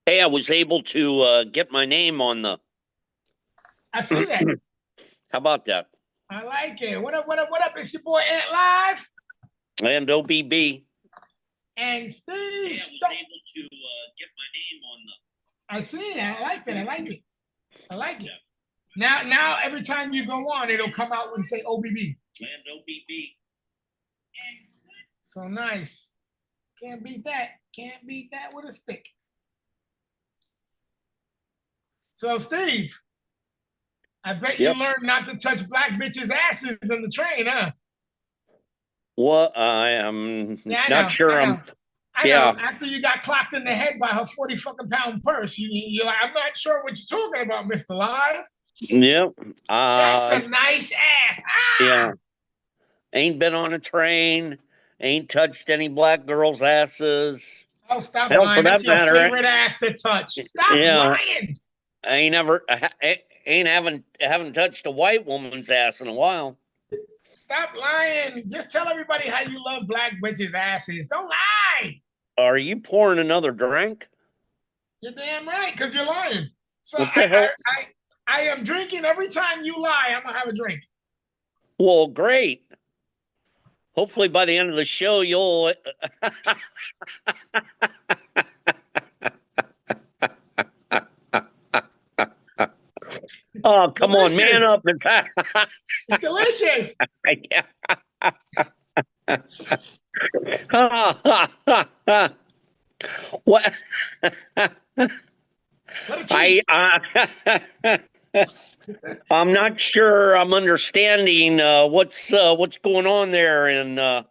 Hey, I was able to get my name on the. I see that. How about that? I like it. What up, what up, what up? It's your boy Ant Live And OBB. and Hey, Steve I was Stone. able to get my name on the. I see it. I like it. I like it. I like it. Now, every time you go on, it'll come out and say OBB. And OBB. So nice. Can't beat that. Can't beat that with a stick. So, Steve, I bet you Yes. learned not to touch black bitches' asses in the train, huh? What? I am Yeah, I not know. I sure. know. I know. Yeah. After you got clocked in the head by her 40 fucking pound purse, you're like, I'm not sure what you're talking about, Mr. Live. Yep. That's a nice ass. Yeah. Ah! Ain't been on a train. Ain't touched any black girls' asses. Oh, stop Hell, for lying. that That's your matter. favorite ass to touch. Stop Yeah. lying. I ain't ever. Ain't haven't touched a white woman's ass in a while. Stop lying. Just tell everybody how you love black bitches' asses. Don't lie. Are you pouring another drink? You're damn right, because you're lying. So What the hell? I am drinking every time you lie. I'm gonna have a drink. Well, great. Hopefully, by the end of the show, you'll. Oh, come on, man Delicious. up. It's delicious. What? What a I treat. I'm not sure I'm understanding what's going on there and I'm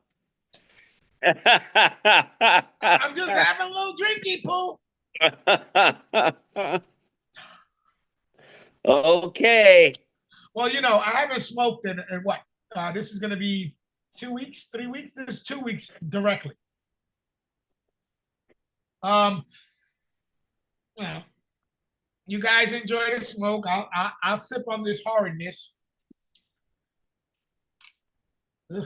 just having a little drinky poo. okay. Well, I haven't smoked in what? This is going to be 2 weeks, 3 weeks. This is 2 weeks directly. Um, you know, you guys enjoy the smoke. I'll sip on this horridness. Ugh.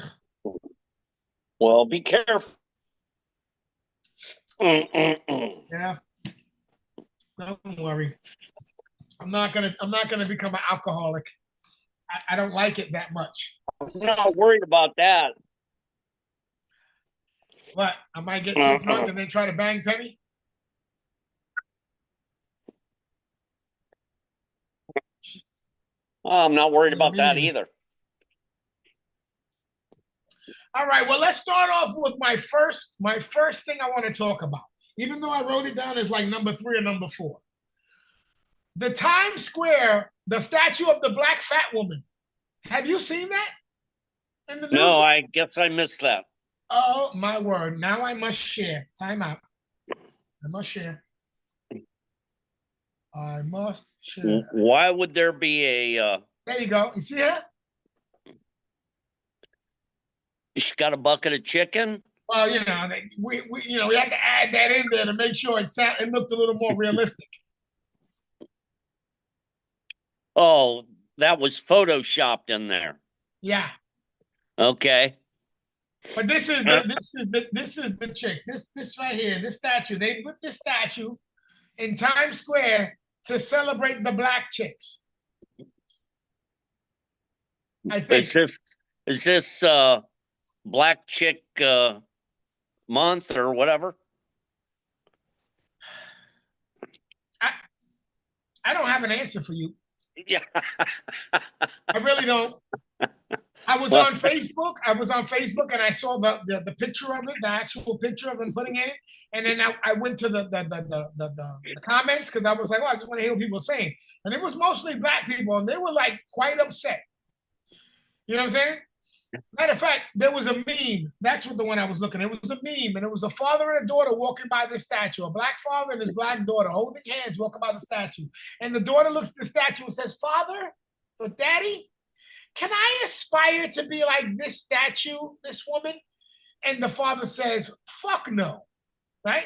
Well, be careful. Mm-mm-mm. Yeah, don't worry. I'm not gonna become an alcoholic. I don't like it that much. I'm not worried about that. But I might get too drunk Uh-uh. and then try to bang Penny. Oh, I'm not worried Yeah, about me that neither. either. All right. Well, let's start off with my first thing I want to talk about. Even though I wrote it down as like number 3 or number 4. The Times Square, the statue of the black fat woman. Have you seen that in the No, news? I guess I missed that. Oh my word! Now I must share. Time out. I must share. I must share. Why would there be a There you go. You see her? she got a bucket of chicken? Well, we had to add that in there to make sure it looked a little more realistic. Oh, that was photoshopped in there. Yeah. Okay. But this is Uh, the chick. This right here, this statue. They put this statue in Times Square to celebrate the black chicks. I is think. this is this black chick month or whatever? I I don't have an answer for you. Yeah. I really don't. I was Well, on Facebook. I was on Facebook and I saw the picture of it, the actual picture of them putting in it. And then I went to the comments because I was like, oh, I just want to hear what people are saying. And it was mostly black people, and they were like quite upset. You know what I'm saying? Matter of fact, there was a meme. That's what the one I was looking at. It was a meme, and it was a father and a daughter walking by the statue. A black father and his black daughter holding hands walking by the statue. And the daughter looks at the statue and says, Father or Daddy, can I aspire to be like this statue, this woman? And the father says, fuck no, right?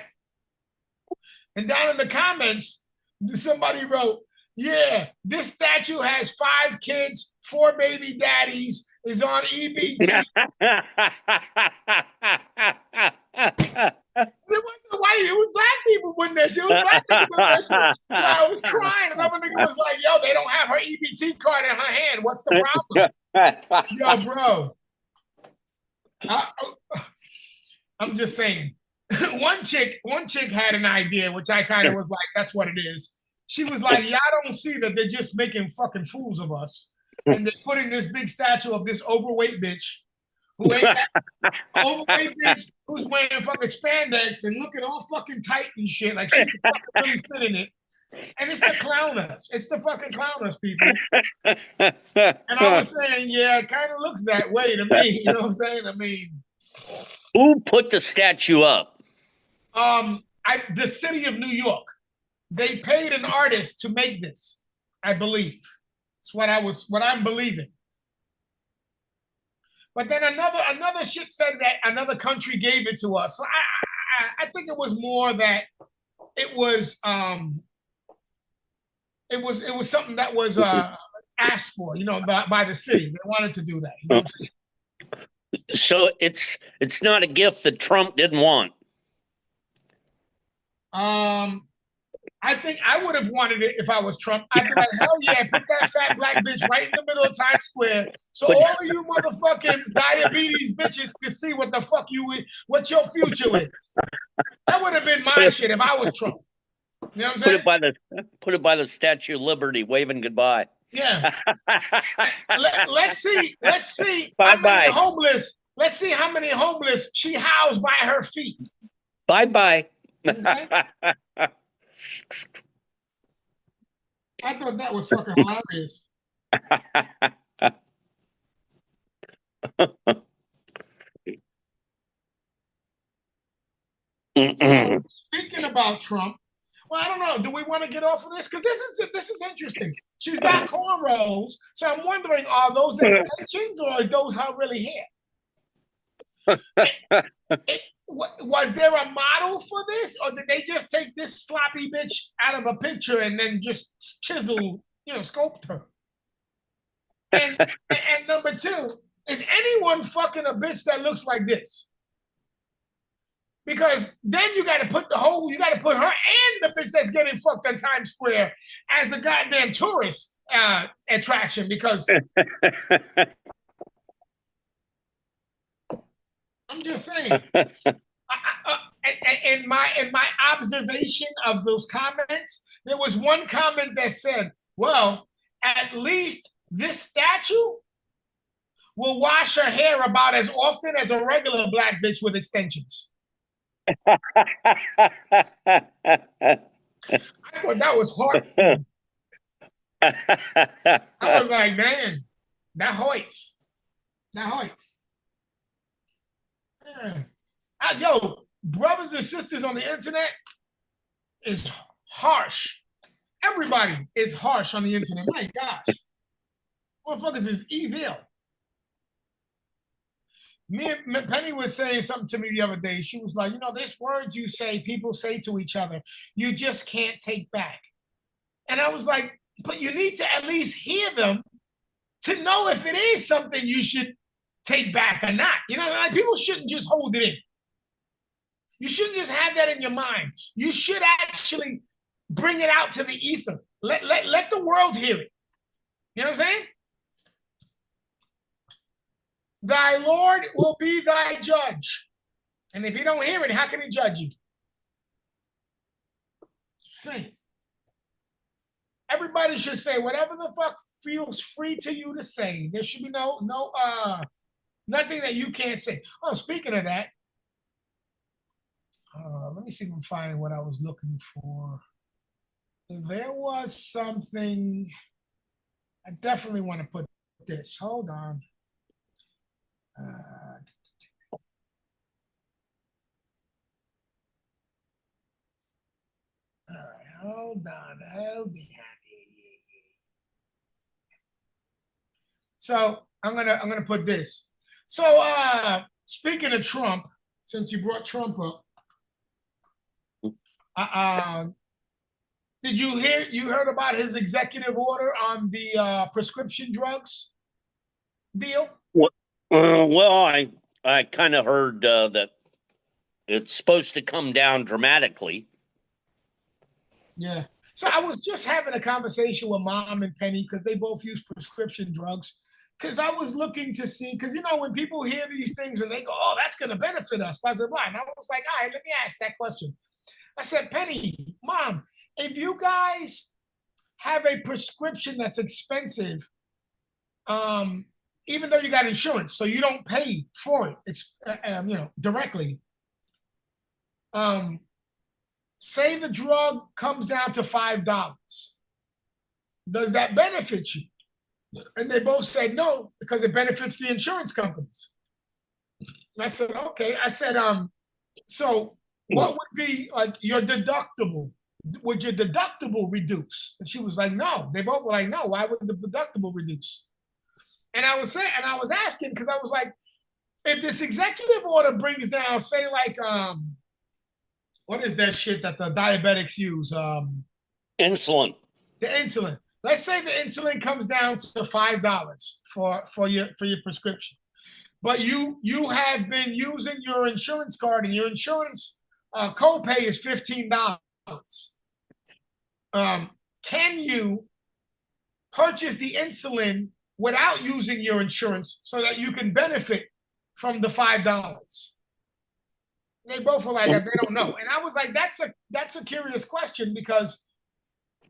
And down in the comments, somebody wrote, yeah, this statue has 5 kids, 4 baby daddies, is on EBT. It wasn't white, it was black people putting that shit. It was black niggas doing that shit. Yo, I was crying. Another nigga was like, yo, they don't have her EBT card in her hand. What's the problem? Yo, bro. I'm just saying. one chick had an idea, which I kind of was like, that's what it is. She was like, y'all don't see that they're just making fucking fools of us. And they're putting this big statue of this overweight bitch who ain't that overweight bitch who's wearing fucking spandex and looking all fucking tight and shit. Like she can fucking really fit in it. And it's to clown us. It's to fucking clown us, people. And I was saying, yeah, it kind of looks that way to me. You know what I'm saying? I mean, who put the statue up? The city of New York. They paid an artist to make this, I believe. It's what I'm believing. But then another shit said that another country gave it to us. So I think it was more that it was something that was asked for, you know, by the city. They wanted to do that. You know what I'm saying? So it's not a gift that Trump didn't want. I think I would have wanted it if I was Trump. I'd be like, hell yeah, put that fat black bitch right in the middle of Times Square, so all of you motherfucking diabetes bitches can see what the fuck what your future is. That would have been my shit if I was Trump. You know what I'm saying? Put it by the Statue of Liberty, waving goodbye. Yeah. Let's see. Bye bye. Let's see how many homeless she housed by her feet. Bye bye. Okay? I thought that was fucking hilarious. So, speaking about Trump, well, I don't know. Do we want to get off of this? Because this is interesting. She's got cornrows, so I'm wondering: are those extensions or is those her really hair? Was there a model for this, or did they just take this sloppy bitch out of a picture and then just chisel, sculpt her? And number two, is anyone fucking a bitch that looks like this? Because then you got to put her and the bitch that's getting fucked on Times Square as a goddamn tourist attraction. Because I'm just saying. In my observation of those comments, there was one comment that said, "Well, at least this statue will wash her hair about as often as a regular black bitch with extensions." I thought that was hard. I was like, man, that hoits. Yeah. Yo, brothers and sisters on the internet is harsh. Everybody is harsh on the internet. My gosh. Motherfuckers is evil. Penny was saying something to me the other day. She was like, there's words people say to each other, you just can't take back. And I was like, but you need to at least hear them to know if it is something you should take back or not. Like people shouldn't just hold it in. You shouldn't just have that in your mind. You should actually bring it out to the ether. Let the world hear it. You know what I'm saying? Thy Lord will be thy judge. And if you don't hear it, how can he judge you? Faith. Everybody should say whatever the fuck feels free to you to say. There should be nothing that you can't say. Oh, speaking of that, let me see if I can find what I was looking for. There was something. I definitely want to put this. Hold on. All right, hold on. So I'm gonna put this. So speaking of Trump, since you brought Trump up, did you heard about his executive order on the prescription drugs deal? Well, I kind of heard that it's supposed to come down dramatically. Yeah. So I was just having a conversation with Mom and Penny because they both use prescription drugs. Because I was looking to see, because when people hear these things and they go, "Oh, that's going to benefit us," blah blah blah, and I was like, "All right, let me ask that question." I said, "Penny, Mom, if you guys have a prescription that's expensive, um, even though you got insurance, so you don't pay for it, it's directly. Um, say the drug comes down to $5, does that benefit you?" And they both said no because it benefits the insurance companies. And I said, okay. I said, so what would be like your deductible? Would your deductible reduce? And she was like, no. They both were like, no. Why would the deductible reduce? And I was saying, and I was asking because I was like, if this executive order brings down, say, like, what is that shit that the diabetics use? Insulin. The insulin. Let's say the insulin comes down to $5 for your prescription, but you have been using your insurance card, and your insurance copay is $15. Can you purchase the insulin without using your insurance so that you can benefit from the $5? They both were like, they don't know, and I was like, that's a curious question, because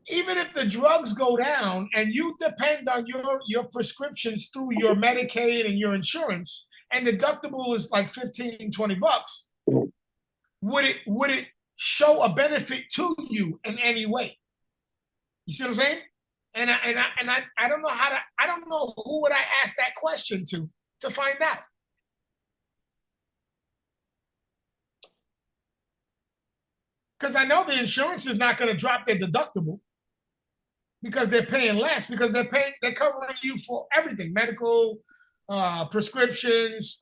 even if the drugs go down and you depend on your prescriptions through your Medicaid and your insurance, and the deductible is like 15-20 bucks, would it show a benefit to you in any way? You see what I'm saying? And I don't know I don't know who would I ask that question to find out. Because I know the insurance is not going to drop their deductible, because they're paying less, because they're covering you for everything, medical, prescriptions,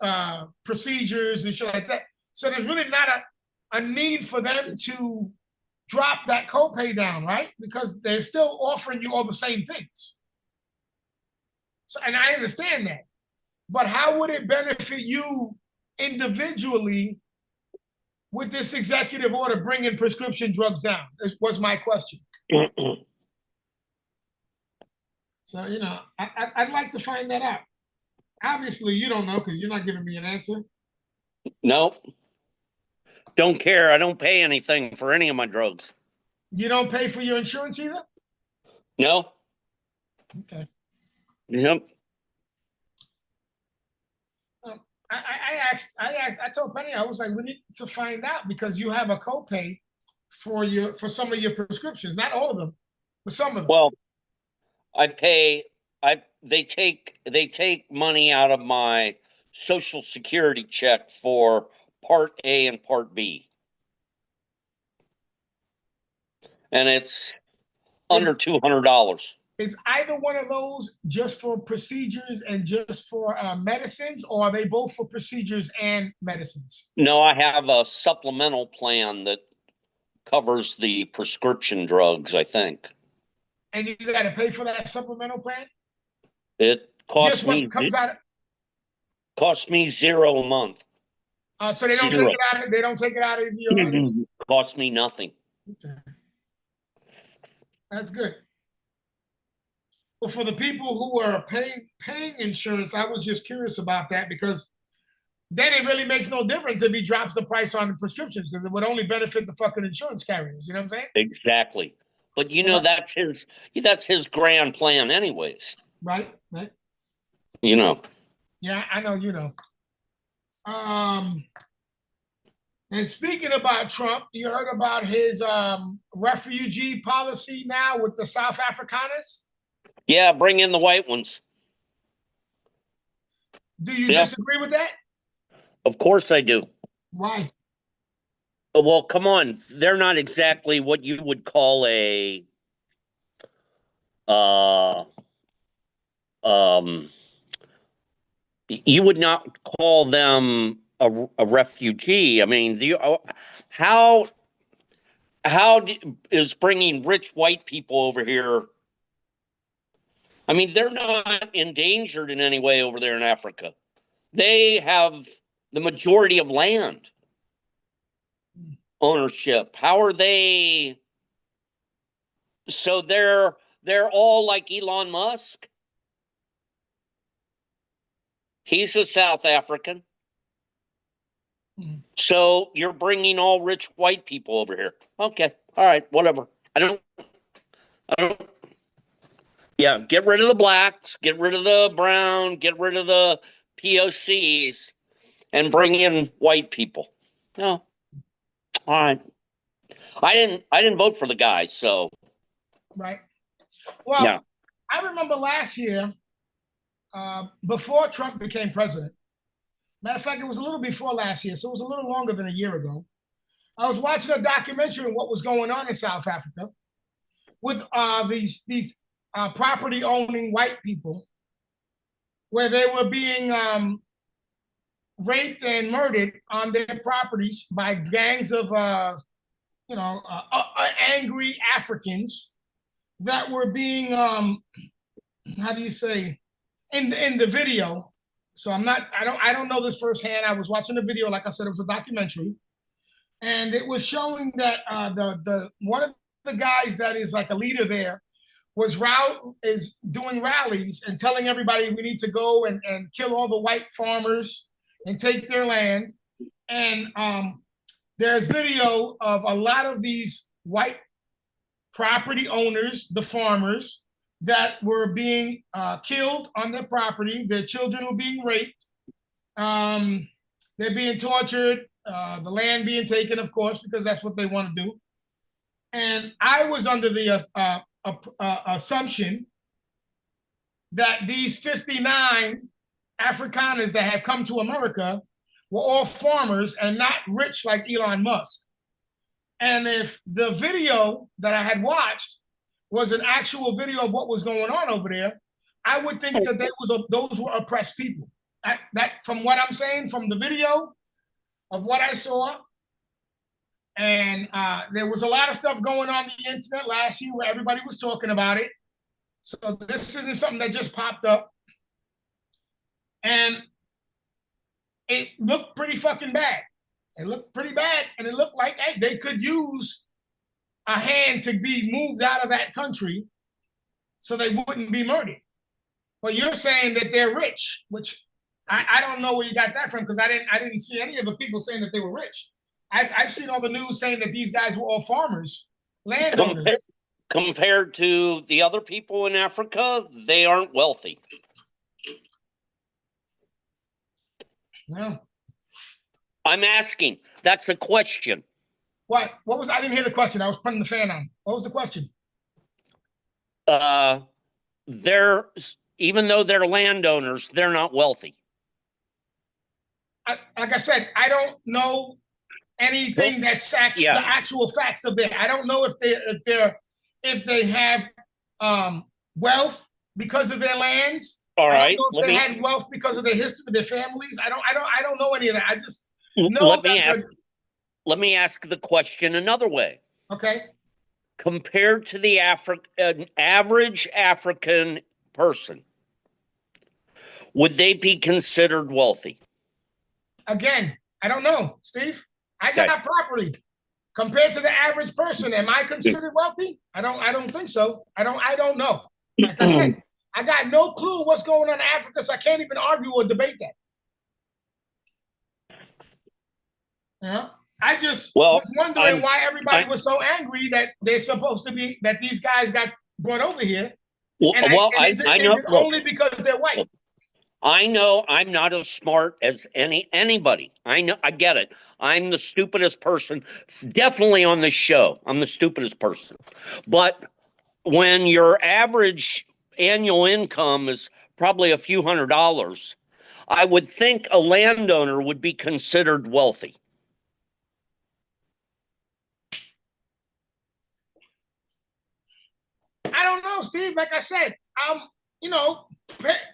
procedures, and shit like that. So there's really not a need for them to drop that copay down, right? Because they're still offering you all the same things. So, and I understand that, but how would it benefit you individually with this executive order bringing prescription drugs down? Was my question. So, I'd like to find that out. Obviously, you don't know because you're not giving me an answer. Nope. Don't care. I don't pay anything for any of my drugs. You don't pay for your insurance either? No. Okay. Yep. I told Penny, I was like, we need to find out, because you have a copay for some of your prescriptions, not all of them, but some of them. Well, they take money out of my Social Security check for Part A and Part B. And it's under $200. Is either one of those just for procedures and just for medicines, or are they both for procedures and medicines? No, I have a supplemental plan that covers the prescription drugs, I think. And you got to pay for that supplemental plan? It costs just what comes out. Cost me $0 a month. So they don't take it out of. They don't take it out of your. Cost me nothing. Okay. That's good. Well, for the people who are paying insurance, I was just curious about that, because then it really makes no difference if he drops the price on the prescriptions, because it would only benefit the fucking insurance carriers. You know what I'm saying? Exactly. But that's his grand plan anyways. Right. Yeah, I know. And speaking about Trump, you heard about his refugee policy now with the South Afrikaners? Yeah, bring in the white ones. Do you disagree with that? Of course I do. Why? Well, come on. They're not exactly what you would call a you would not call them a refugee. I mean, how is bringing rich white people over here? I mean, they're not endangered in any way over there in Africa. They have the majority of land ownership. How are they So they're all like Elon Musk. He's a South African. So you're bringing all rich white people over here. Okay. All right. Whatever. I don't. Yeah. Get rid of the blacks. Get rid of the brown. Get rid of the POCs, and bring in white people. No. All right. I didn't vote for the guy. So. Right. Well, Yeah. I remember last year, before Trump became president. Matter of fact, it was a little before last year, so it was a little longer than a year ago. I was watching a documentary on what was going on in South Africa with these property owning white people, where they were being raped and murdered on their properties by gangs of angry Africans that were being how do you say, in the video. So I don't know this firsthand. I was watching the video, like I said, it was a documentary, and it was showing that the one of the guys that is like a leader there is doing rallies and telling everybody we need to go and kill all the white farmers and take their land. And there's video of a lot of these white property owners, the farmers, that were being killed on their property. Their children were being raped. They're being tortured. The land being taken, of course, because that's what they want to do. And I was under the assumption that these 59 Afrikaners that had come to America were all farmers and not rich like Elon Musk. And if the video that I had watched was an actual video of what was going on over there, I would think that those were oppressed people. That from what I'm saying, from the video of what I saw, and there was a lot of stuff going on the internet last year where everybody was talking about it. So this isn't something that just popped up. And it looked pretty fucking bad. It looked pretty bad, and it looked like, hey, they could use a hand to be moved out of that country so they wouldn't be murdered. But you're saying that they're rich, which I don't know where you got that from, because I didn't see any of the people saying that they were rich. I've seen all the news saying that these guys were all farmers, landowners. Compared to the other people in Africa, they aren't wealthy. No. I'm asking. That's a question. What was, I didn't hear the question. I was putting the fan on. What was the question? They're, even though they're landowners, they're not wealthy. Like I said, I don't know anything that's the actual facts of that. I don't know if they have wealth because of their lands. All right. I don't know if they had wealth because of their history, their families. I don't know any of that. I just know let me ask the question another way. Okay. Compared to the average African person, would they be considered wealthy? Again, I don't know, Steve. I got property. Compared to the average person, am I considered wealthy? I don't think so. I don't know. Like I said, I got no clue what's going on in Africa, so I can't even argue or debate that. Yeah. I just was wondering why everybody was so angry that they're supposed to be, that these guys got brought over here. I know. Only because they're white. I know I'm not as smart as anybody. I know, I get it. I'm the stupidest person, definitely on this show. I'm the stupidest person. But when your average annual income is probably a few $100s, I would think a landowner would be considered wealthy. I don't know, Steve. Like I said,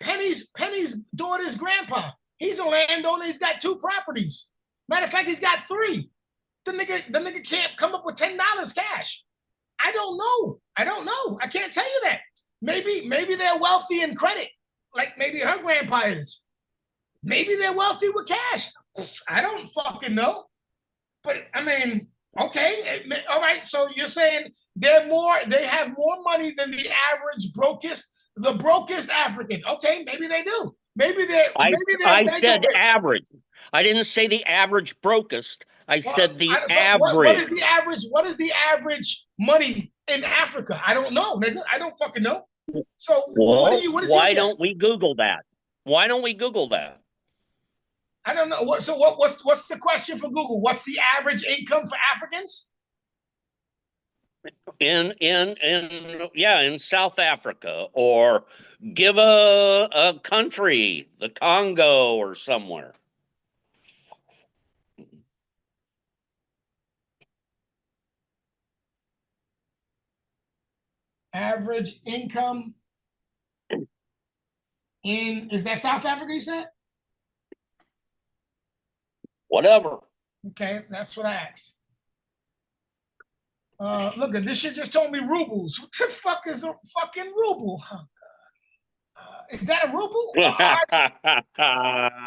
Penny's daughter's grandpa. He's a landowner. He's got 2 properties. Matter of fact, he's got 3. The nigga can't come up with $10 cash. I don't know. I can't tell you that. Maybe they're wealthy in credit, like maybe her grandpa is. Maybe they're wealthy with cash. I don't fucking know. But I mean, okay, all right. So you're saying they have more money than the average the brokest African. Okay, maybe they do. Maybe they're I mega said rich. average. I didn't say the average brokest. I Well, said the so what is average. the average? What is the average money in Africa? I don't know, nigga. I don't fucking know. So Well, what is your why guess? don't we Google that? Why don't we Google that? I don't know. What's the question for Google? What's the average income for Africans? In South Africa, or give a country, the Congo or somewhere. Average income is that South Africa you said? Whatever. Okay, that's what I asked. Look, this shit just told me rubles. What the fuck is a fucking ruble? Is that a ruble?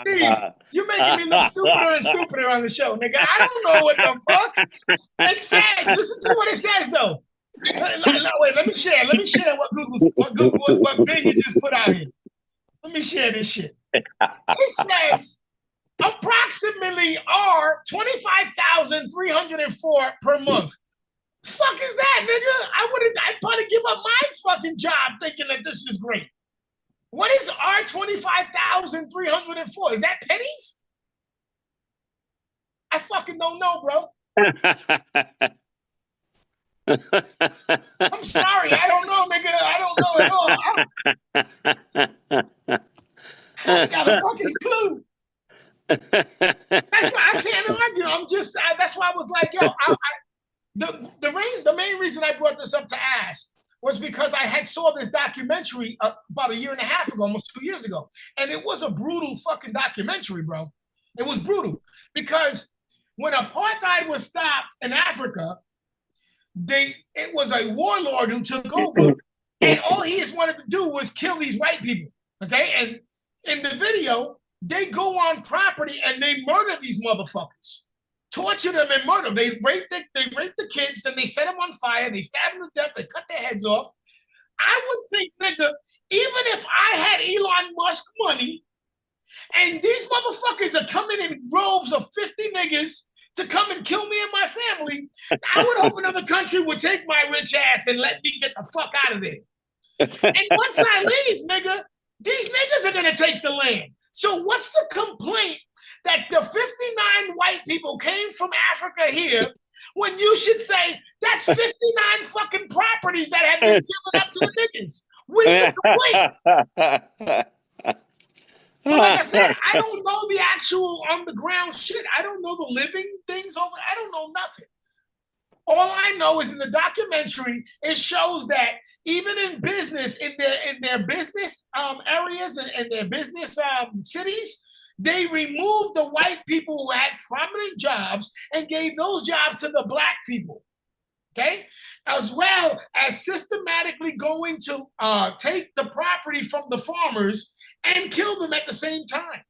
Steve, you're making me look stupider and stupider on the show, nigga. I don't know what the fuck. It says, listen to what it says though. Wait, let me share what Bing just put out here. Let me share this shit. It says approximately are 25,304 per month. Fuck is that, nigga? I'd probably give up my fucking job thinking that this is great. What is R 25,304? Is that pennies? I fucking don't know, bro. I'm sorry, I don't know, nigga. I don't know at all. I ain't got a fucking clue. That's why I can't argue. That's why I was like, yo, the main reason I brought this up to ask was because I had saw this documentary about a year and a half ago, almost 2 years ago. And it was a brutal fucking documentary, bro. It was brutal because when apartheid was stopped in Africa, it was a warlord who took over, and all he just wanted to do was kill these white people. Okay, and in the video, they go on property and they murder these motherfuckers, torture them and murder them. They rape the kids, then they set them on fire, they stab them to death, they cut their heads off. I would think, nigga, even if I had Elon Musk money, and these motherfuckers are coming in groves of 50 niggas to come and kill me and my family, I would hope another country would take my rich ass and let me get the fuck out of there. And once I leave, nigga, these niggas are gonna take the land. So what's the complaint that the 59 white people came from Africa here when you should say that's 59 fucking properties that have been given up to the niggas? Where's the complaint? But like I said, I don't know the actual on the ground shit. I don't know the living things over. I don't know nothing. All I know is in the documentary, it shows that even in business, in their business areas and their business cities, they removed the white people who had prominent jobs and gave those jobs to the black people. Okay, as well as systematically going to take the property from the farmers and kill them at the same time,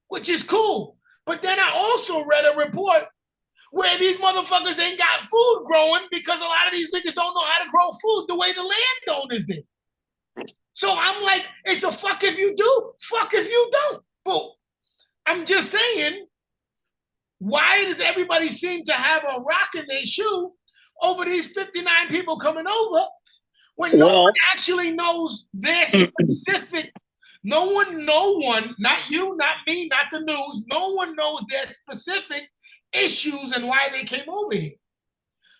which is cool. But then I also read a report where these motherfuckers ain't got food growing because a lot of these niggas don't know how to grow food the way the landowners did. So I'm like, it's a fuck if you do, fuck if you don't. But I'm just saying, why does everybody seem to have a rock in their shoe over these 59 people coming over when no one actually knows their specific? No one, not you, not me, not the news. No one knows their specific issues and why they came over here.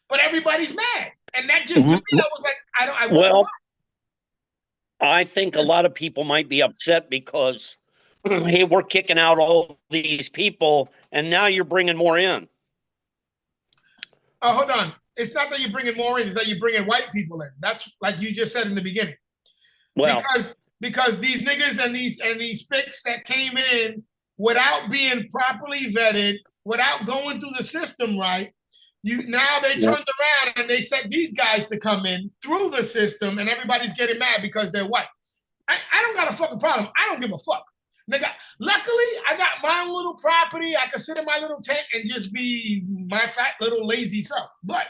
But everybody's mad. And that just, to me, I was like, I wonder why. I think a lot of people might be upset because, hey, we're kicking out all these people and now you're bringing more in. Hold on. It's not that you're bringing more in, it's that you're bringing white people in. That's like you just said in the beginning. Well, because these niggas and these spics that came in without being properly vetted, without going through the system right, now they turned around and they set these guys to come in through the system, and everybody's getting mad because they're white. I don't got a fucking problem. I don't give a fuck. Nigga, luckily, I got my own little property. I can sit in my little tent and just be my fat little lazy self. But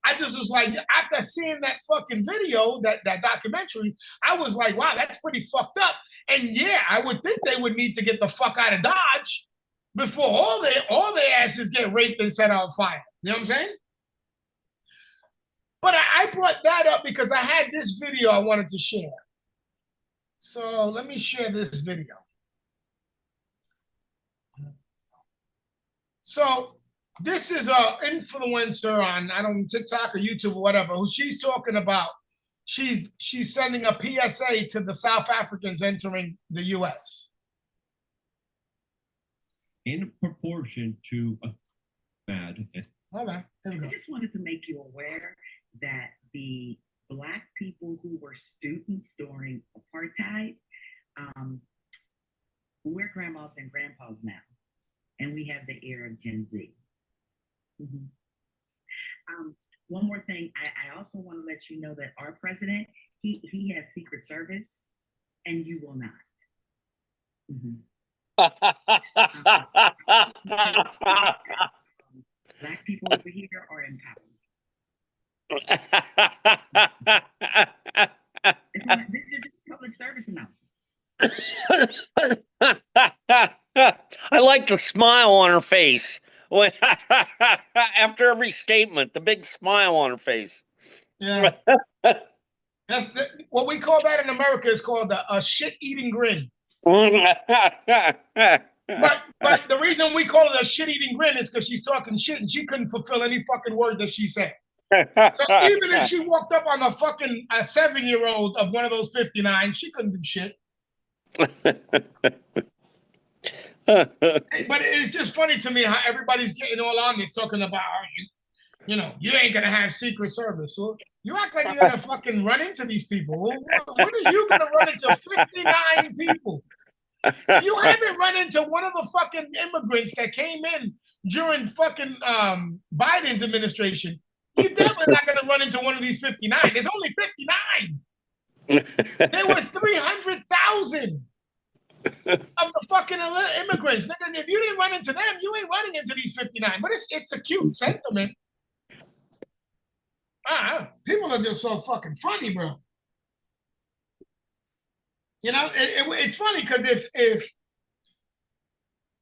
I just was like, after seeing that fucking video, that documentary, I was like, wow, that's pretty fucked up. And yeah, I would think they would need to get the fuck out of Dodge before all their asses get raped and set on fire. You know what I'm saying? But I brought that up because I had this video I wanted to share. So let me share this video. So this is a influencer on, I don't know, TikTok or YouTube or whatever, who she's talking about. She's sending a PSA to the South Africans entering the US. In proportion to a bad. Hold on, here we go. I just wanted to make you aware that the Black people who were students during apartheid, we're grandmas and grandpas now, and we have the era of Gen Z. One more thing, I also want to let you know that our president, he has Secret Service, and you will not. Black people over here are empowered. This is just public service announcements. I like the smile on her face. After every statement, the big smile on her face. Yeah. That's what we call that in America is called a shit-eating grin. But the reason we call it a shit-eating grin is because she's talking shit and she couldn't fulfill any fucking word that she said. So even if she walked up on a fucking 7-year-old of one of those 59, she couldn't do shit. But it's just funny to me how everybody's getting all on this talking about you ain't gonna have Secret Service. Well, you act like you're gonna fucking run into these people. Well, when are you gonna run into 59 people? If you haven't run into one of the fucking immigrants that came in during fucking Biden's administration, you're definitely not gonna run into one of these 59. There's only 59. There was 300,000 of the fucking immigrants. Nigga, if you didn't run into them, you ain't running into these 59. But it's a cute sentiment. People are just so fucking funny, bro. You know, it's funny because if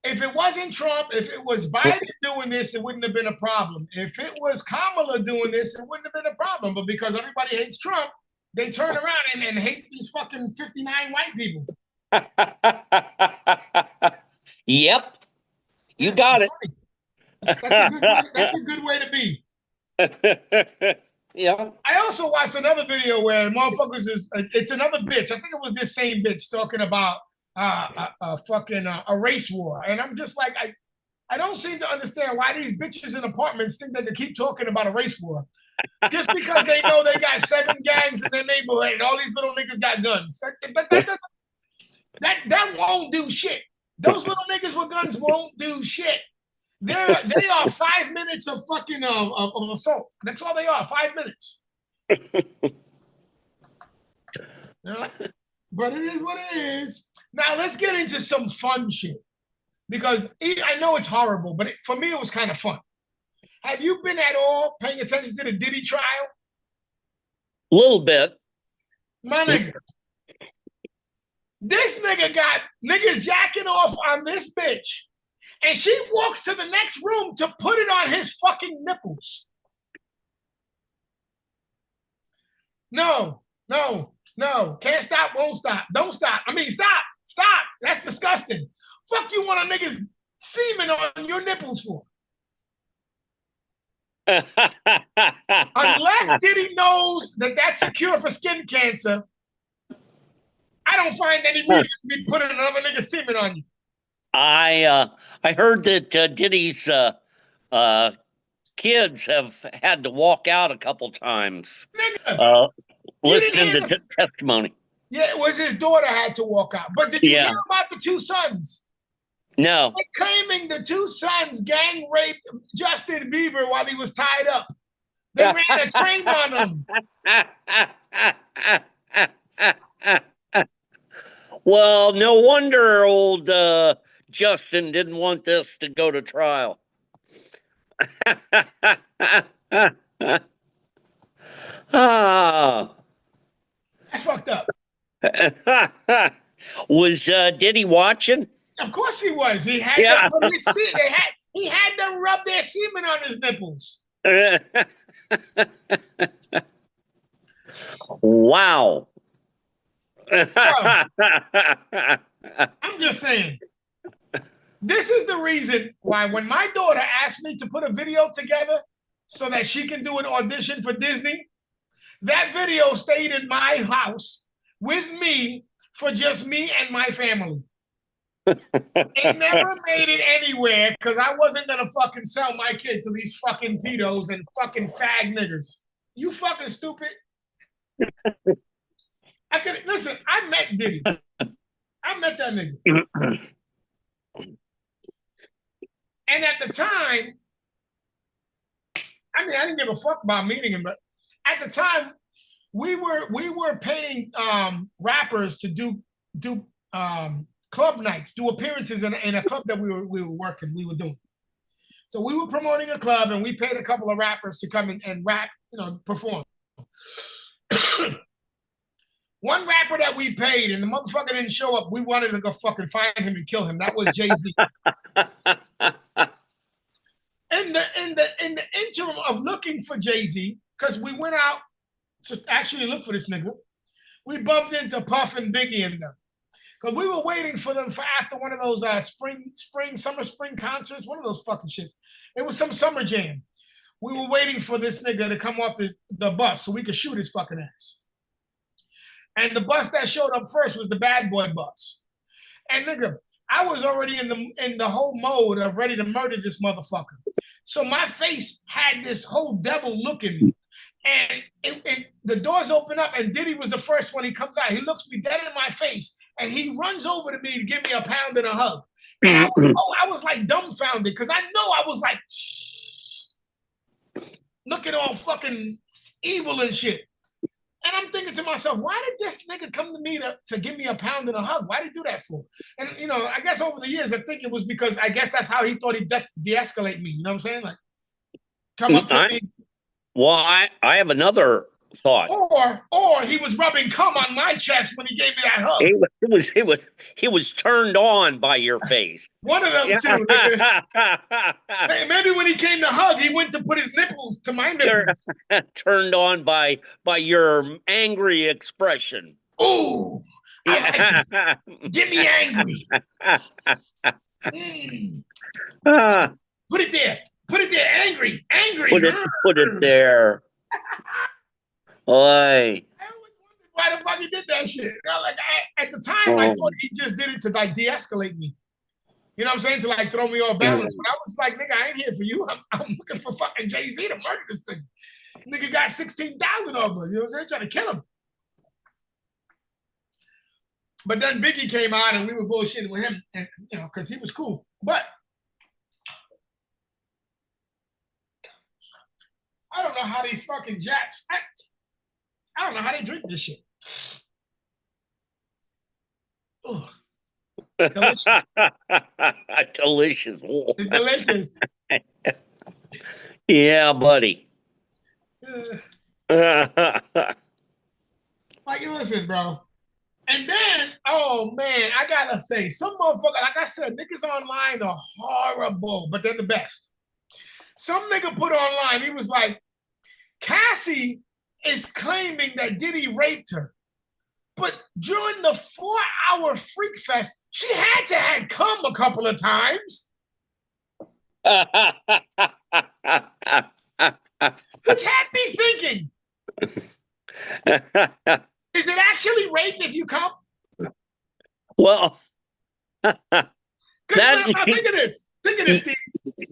it wasn't Trump, if it was Biden doing this, it wouldn't have been a problem. If it was Kamala doing this, it wouldn't have been a problem. But because everybody hates Trump, they turn around and hate these fucking 59 white people. Yep. You got it. That's a good way to be. Yeah. I also watched another video where motherfuckers it's another bitch. I think it was this same bitch talking about a race war. And I'm just like, I don't seem to understand why these bitches in apartments think they can keep talking about a race war. Just because they know they got 7 gangs in their neighborhood and all these little niggas got guns. That won't do shit. Those little niggas with guns won't do shit. They are 5 minutes of fucking of assault. That's all they are, 5 minutes. Yeah. But it is what it is. Now let's get into some fun shit. Because I know it's horrible, but for me it was kind of fun. Have you been at all paying attention to the Diddy trial? A little bit. My nigga. This nigga got niggas jacking off on this bitch. And she walks to the next room to put it on his fucking nipples. No. Can't stop, won't stop. Don't stop. I mean, stop. That's disgusting. Fuck you want a nigga's semen on your nipples for? Unless Diddy knows that that's a cure for skin cancer, I don't find any reason to be putting another nigga's semen on you. I heard that Diddy's kids have had to walk out a couple times. Nigga, listening to testimony. Yeah, it was his daughter had to walk out. But did you hear about the 2 sons? No. They're claiming the 2 sons gang raped Justin Bieber while he was tied up. They ran a train on him. Well, no wonder old Justin didn't want this to go to trial. Ah. That's fucked up. Was Diddy watching? Of course he was. He had Yeah. to put his he had to rub their semen on his nipples. Wow. I'm just saying. This is the reason why when my daughter asked me to put a video together so that she can do an audition for Disney, that video stayed in my house with me for just me and my family. It never made it anywhere because I wasn't gonna fucking sell my kid to these fucking pedos and fucking fag niggers. You fucking stupid. I could listen. I met Diddy. I met that nigga. And at the time, I mean, I didn't give a fuck about meeting him, but at the time, we were paying rappers to do club nights, do appearances in a club that we were doing. So we were promoting a club, and we paid a couple of rappers to come and rap, perform. One rapper that we paid, and the motherfucker didn't show up. We wanted to go fucking find him and kill him. That was Jay-Z. In the interim of looking for Jay-Z, because we went out to actually look for this nigga, we bumped into Puff and Biggie and them. Because we were waiting for them for after one of those spring concerts, one of those fucking shits. It was some summer jam. We were waiting for this nigga to come off the bus so we could shoot his fucking ass. And the bus that showed up first was the Bad Boy bus. And nigga, I was already in the whole mode of ready to murder this motherfucker. So my face had this whole devil look in me. And the doors open up, and Diddy was the first one. He comes out. He looks me dead in my face, and he runs over to me to give me a pound and a hug. And I was like dumbfounded because I know I was like looking all fucking evil and shit. And I'm thinking to myself, why did this nigga come to me to give me a pound and a hug? Why did he do that for? And, I guess over the years, I think it was because I guess that's how he thought he'd de-escalate me. You know what I'm saying? Like, come up to me. Well, I have another thought. Or he was rubbing cum on my chest when he gave me that hug. He was turned on by your face. One of them two. Maybe when he came to hug, he went to put his nipples to my nipples. Turned on by your angry expression. Ooh, get me angry. Put it there. Put it there. Angry. Put it there. Oi. I always wondered why the fuck he did that shit. At the time, I thought he just did it to like de-escalate me. You know what I'm saying? To like throw me off balance. But I was like, nigga, I ain't here for you. I'm looking for fucking Jay-Z to murder this thing. Nigga got 16,000 of them. You know what I'm saying? Trying to kill him. But then Biggie came out and we were bullshitting with him, and because he was cool. But I don't know how these fucking jacks. I don't know how they drink this shit. Ugh. Delicious. Delicious. It's delicious. Yeah, buddy. Like, listen, bro. And then, oh man, I gotta say, some motherfucker, like I said, niggas online are horrible, but they're the best. Some nigga put online, he was like, Cassie is claiming that Diddy raped her. But during the 4-hour freak fest, she had to have come a couple of times. Which had me thinking, is it actually rape if you come? Well, now think of this. Think of this, Steve.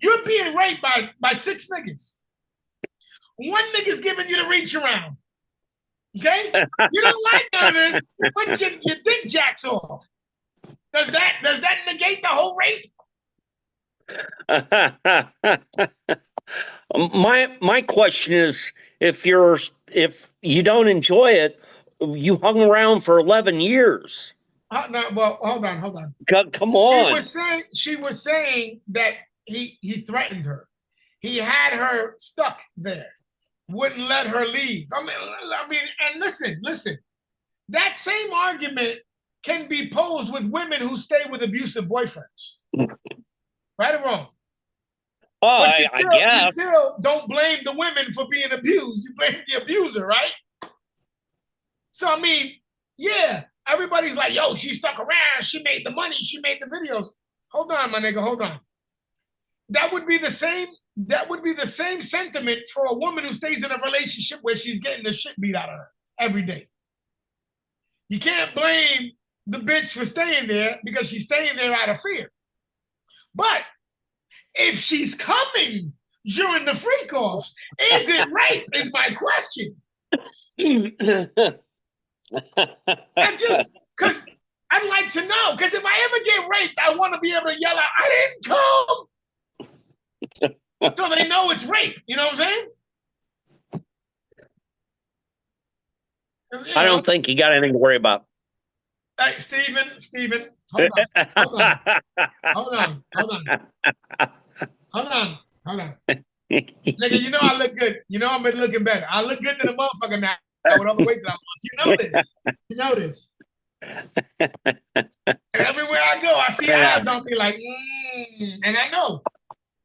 You're being raped by 6 niggas. One nigga's giving you the reach around. Okay? You don't like none of this, but your dick jacks off. Does that negate the whole rape? My question is, if you don't enjoy it, you hung around for 11 years. No, well, hold on. Come on. She was saying that he threatened her. He had her stuck there. wouldn't let her leave. And listen. That same argument can be posed with women who stay with abusive boyfriends. Right or wrong? Oh, But I you guess. still don't blame the women for being abused. You blame the abuser, right? So, I mean, yeah, everybody's like, yo, she stuck around. She made the money. She made the videos. Hold on, my nigga. Hold on. That would be the same sentiment for a woman who stays in a relationship where she's getting the shit beat out of her every day. You can't blame the bitch for staying there because she's staying there out of fear. But if she's coming during the freak offs, is it rape? Is my question. And just because I'd like to know, because if I ever get raped, I want to be able to yell out, I didn't come. So they know it's rape. You know what I'm saying? I don't think you got anything to worry about. Hey, Steven, hold on. Nigga, you know I look good. You know I've been looking better. I look good to the motherfucker now with all the weight that I lost. You know this. And everywhere I go, I see eyes on me like, and I know.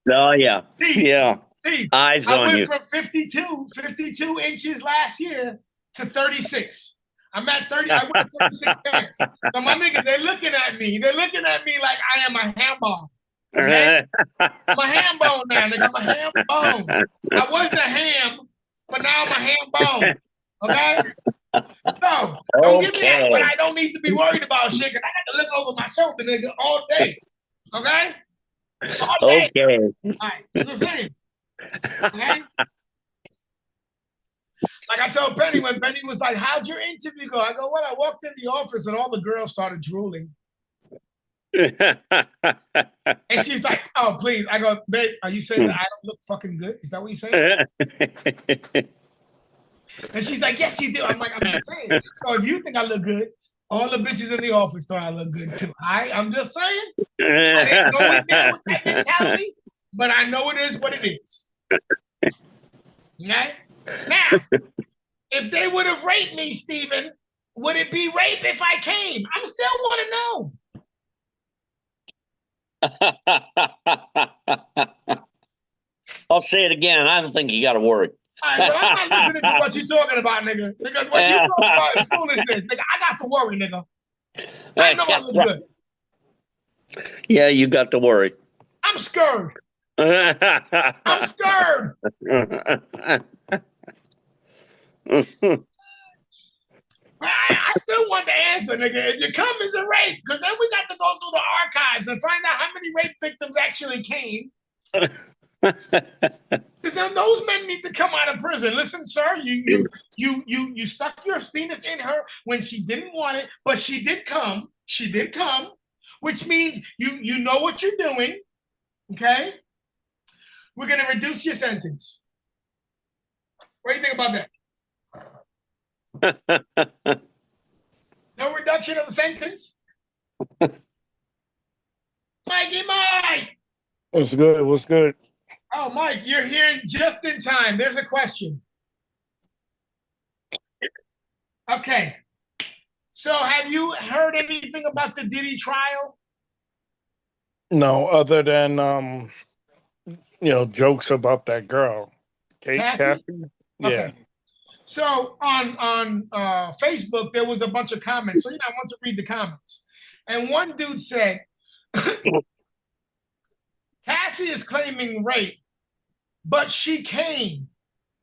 Oh, yeah. Steve, Yeah. Steve, Eyes I on went you. from 52 inches last year to 36. I'm at 30. I went 36 pounds. So my niggas, they're looking at me. They're looking at me like I am a ham bone. Okay? I'm a ham bone now, nigga. I'm a ham bone. I was the ham, but now I'm a ham bone. Okay? So don't give me that, but I don't need to be worried about shit because I got to look over my shoulder, nigga, all day. Okay? All day. Okay. All right, just saying. Okay? Like I told Penny when Penny was like, how'd your interview go? I go, well, I walked in the office and all the girls started drooling. And she's like, oh, please. I go, babe, are you saying that I don't look fucking good? Is that what you're saying? And she's like, yes, you do. I'm like, I'm just saying. So if you think I look good, all the bitches in the office thought I look good too. I'm just saying. I didn't go in there with that mentality, but I know it is what it is. Okay? Now, if they would have raped me, Steven, would it be rape if I came? I'm still want to know. I'll say it again. I don't think you got to worry. All right, but I'm not listening to what you're talking about, nigga. Because what you're talking about is foolishness, nigga. I got to worry, nigga. I know I look good. Yeah, you got to worry. I'm scared. I'm scared. I still want the answer, nigga. If you come, is it rape? Because then we got to go through the archives and find out how many rape victims actually came. Because then those men need to come out of prison. Listen, sir, you stuck your penis in her when she didn't want it, but she did come. She did come, which means you know what you're doing. Okay? We're gonna reduce your sentence. What do you think about that? No reduction of the sentence? Mikey Mike! What's good? What's good? Oh, Mike, you're here just in time. There's a question. Okay. So have you heard anything about the Diddy trial? No, other than jokes about that girl. Cassie? Yeah. Okay. So on Facebook, there was a bunch of comments. So I want to read the comments. And one dude said, Cassie is claiming rape, but she came.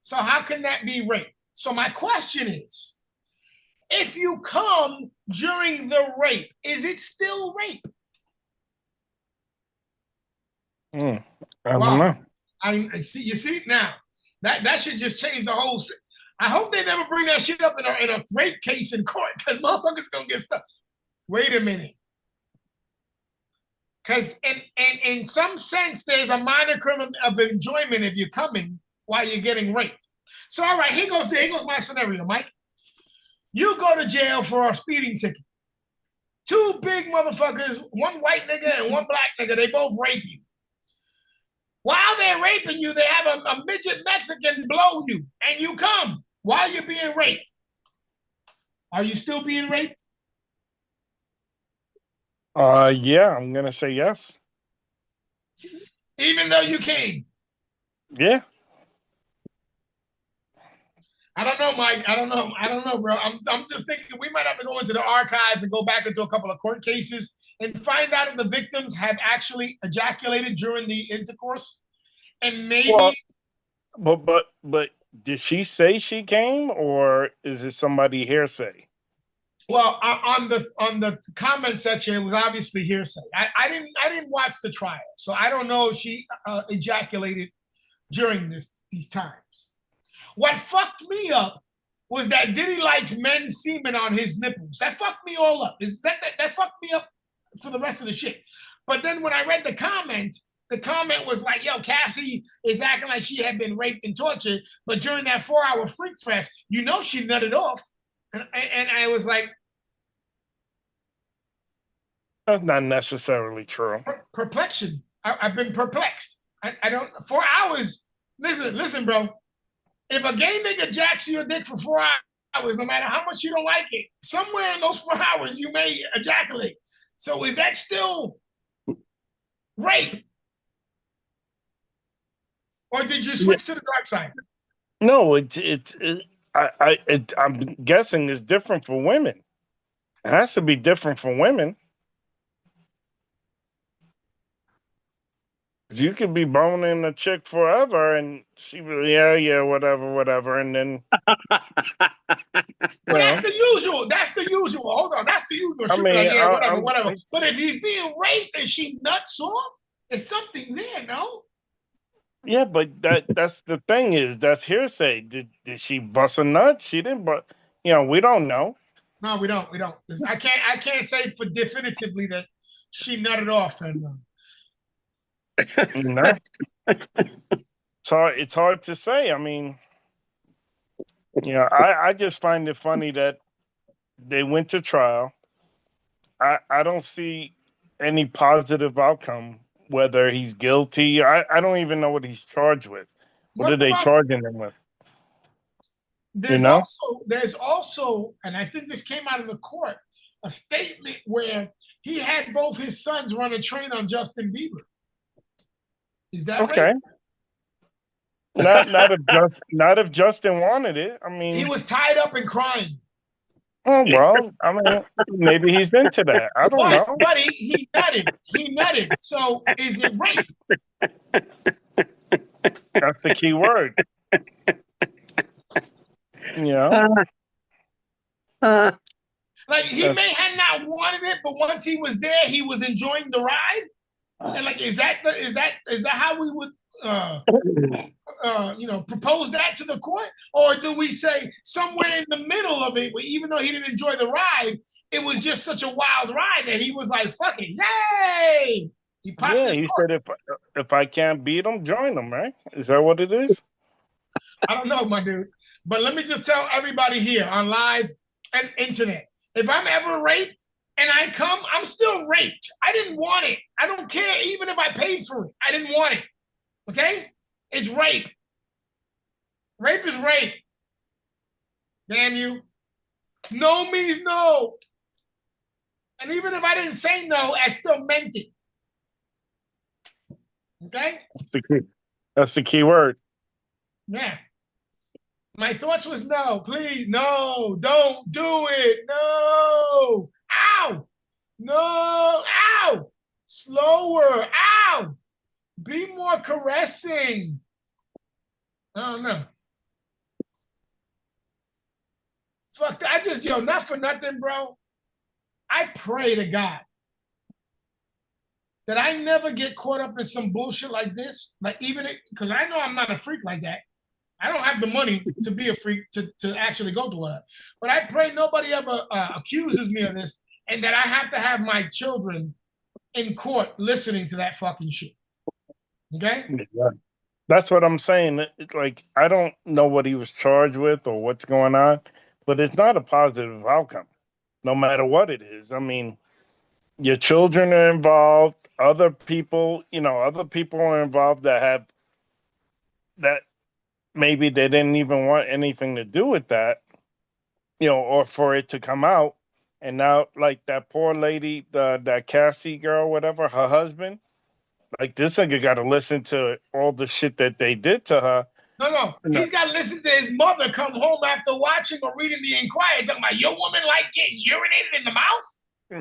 So how can that be rape? So my question is, if you come during the rape, is it still rape? I don't know. I see. You see now that should just change the whole. I hope they never bring that shit up in a rape case in court because motherfuckers gonna get stuck. Wait a minute. Because in some sense, there's a modicum of enjoyment if you're coming while you're getting raped. So, all right, here goes my scenario, Mike. You go to jail for a speeding ticket. Two big motherfuckers, one white nigga and one black nigga, they both rape you. While they're raping you, they have a midget Mexican blow you, and you come while you're being raped. Are you still being raped? Yeah, I'm gonna say yes. Even though you came? Yeah. I don't know, Mike. I don't know, bro. I'm just thinking we might have to go into the archives and go back into a couple of court cases and find out if the victims had actually ejaculated during the intercourse. And maybe Well, but did she say she came, or is it somebody hearsay? well, on the comment section, it was obviously hearsay. I didn't watch the trial, so I don't know if she ejaculated during these times. What fucked me up was that Diddy likes men's semen on his nipples. That fucked me all up. That fucked me up for the rest of the shit. But then when I read the comment was like, yo, Cassie is acting like she had been raped and tortured, but during that 4-hour freak fest, you know she nutted off. And I was like, That's not necessarily true. perplexion. I've been perplexed. I don't, 4 hours. Listen, bro. If a gay nigga jacks your dick for 4 hours, no matter how much you don't like it, somewhere in those 4 hours you may ejaculate. So is that still rape? Or did you switch to the dark side? No, I'm guessing it's different for women. It has to be different for women. You could be boning a chick forever, and she be yeah, whatever, and then Well, that's the usual. That's the usual. Hold on, that's the usual. I She be mean, like, yeah, I- whatever. But if he's being raped and she nuts off, there's something there, no? yeah, but that's the thing is that's hearsay. Did she bust a nut? She didn't, but we don't know. No, we don't. I can't say for definitively that she nutted off and. You know, it's hard to say. I mean, I just find it funny that they went to trial. I don't see any positive outcome, whether he's guilty. I don't even know what he's charged with. What are they charging him with? There's also, and I think this came out in the court, a statement where he had both his sons run a train on Justin Bieber. Is that okay? Right? Not if Justin wanted it. I mean, he was tied up and crying. Oh well, I mean, maybe he's into that. I don't know. But he nutted. He nutted. So is it rape? That's the key word. Like he may have not wanted it, but once he was there, he was enjoying the ride. And like, is that how we would propose that to the court? Or do we say somewhere in the middle of it, where even though he didn't enjoy the ride, it was just such a wild ride that he was like, fuck it, yay! He said if I can't beat him, join him, right? Is that what it is? I don't know, my dude. But let me just tell everybody here on live and internet, if I'm ever raped and I come, I'm still raped. I didn't want it. I don't care even if I paid for it. I didn't want it. Okay? It's rape. Rape is rape. Damn you. No means no. And even if I didn't say no, I still meant it. Okay? That's the key word. Yeah. My thoughts was no, please, no, don't do it. No. Ow. No. Ow. Slower. Ow. Be more caressing. I don't know. Fuck, not for nothing, bro. I pray to God that I never get caught up in some bullshit like this. Like because I know I'm not a freak like that. I don't have the money to be a freak to actually go through that. But I pray nobody ever accuses me of this and that I have to have my children in court listening to that fucking shit. Okay? Yeah. That's what I'm saying. Like, I don't know what he was charged with or what's going on, but it's not a positive outcome, no matter what it is. I mean, your children are involved, other people, other people are involved that maybe they didn't even want anything to do with that, or for it to come out. And now, like that poor lady, that Cassie girl, whatever, her husband, like this nigga got to listen to all the shit that they did to her. No. No. He's got to listen to his mother come home after watching or reading the Inquirer talking about your woman like getting urinated in the mouth.